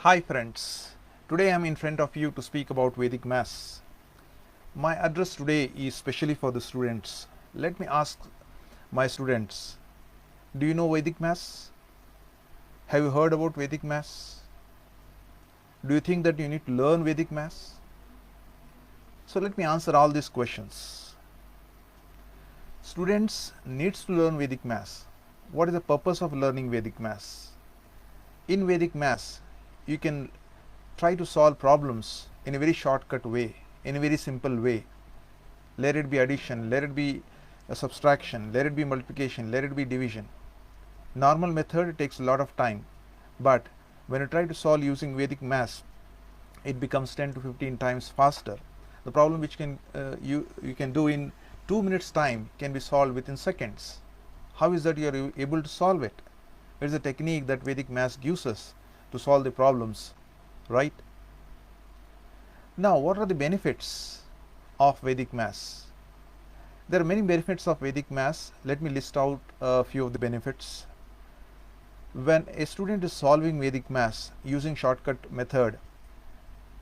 Hi friends, today I am in front of you to speak about Vedic Maths. My address today is specially for the students. Let me ask my students, do you know Vedic Maths? Have you heard about Vedic Maths? Do you think that you need to learn Vedic Maths? So let me answer all these questions. Students needs to learn Vedic Maths. What is the purpose of learning Vedic Maths? In Vedic Maths, you can try to solve problems in a very shortcut way, in a very simple way. Let it be addition, let it be a subtraction, let it be multiplication, let it be division. Normal method takes a lot of time, but when you try to solve using Vedic Maths, it becomes 10 to 15 times faster. The problem which you can do in 2 minutes time can be solved within seconds. How is that you are able to solve it? It is a technique that Vedic Maths gives us to solve the problems, right? Now, what are the benefits of Vedic Maths? There are many benefits of Vedic Maths. Let me list out a few of the benefits. When a student is solving Vedic Maths using shortcut method,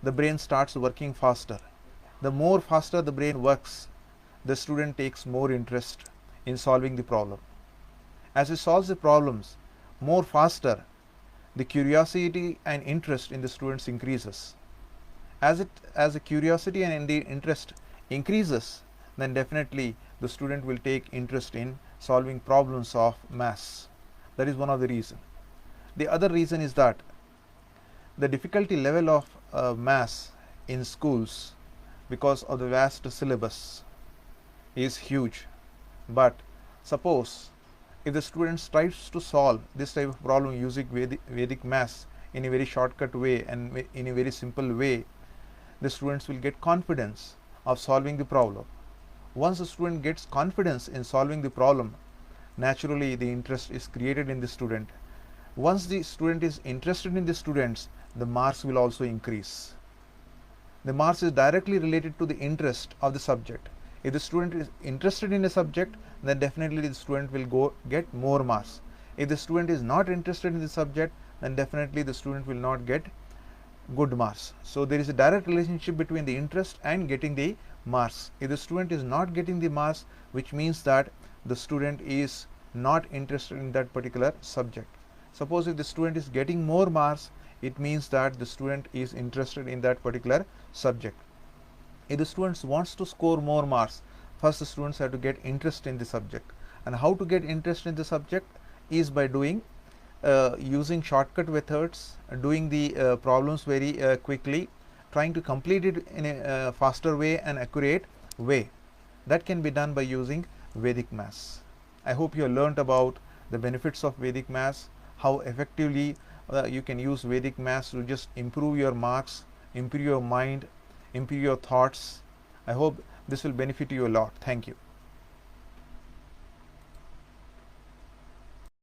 the brain starts working faster. The more faster the brain works, the student takes more interest in solving the problem. As he solves the problems more faster, the curiosity and interest in the students increases. As the curiosity and the interest increases, then definitely the student will take interest in solving problems of maths. That is one of the reasons. The other reason is that the difficulty level of maths in schools, because of the vast syllabus, is huge. But suppose if the students tries to solve this type of problem using Vedic Maths in a very shortcut way and in a very simple way, the students will get confidence of solving the problem. Once the student gets confidence in solving the problem, naturally the interest is created in the student. Once the student is interested in the students, the marks will also increase. The marks is directly related to the interest of the subject. If the student is interested in a subject, then definitely the student will get more marks. If the student is not interested in the subject, then definitely the student will not get good marks. So there is a direct relationship between the interest and getting the marks. If the student is not getting the marks, which means that the student is not interested in that particular subject. Suppose if the student is getting more marks, it means that the student is interested in that particular subject. If the students wants to score more marks, first the students have to get interest in the subject. And how to get interest in the subject is by doing using shortcut methods, doing the problems very quickly, trying to complete it in a faster way and accurate way. That can be done by using Vedic Maths. I hope you have learnt about the benefits of Vedic Maths, how effectively you can use Vedic Maths to just improve your marks, improve your mind, improve your thoughts. I hope this will benefit you a lot. Thank you.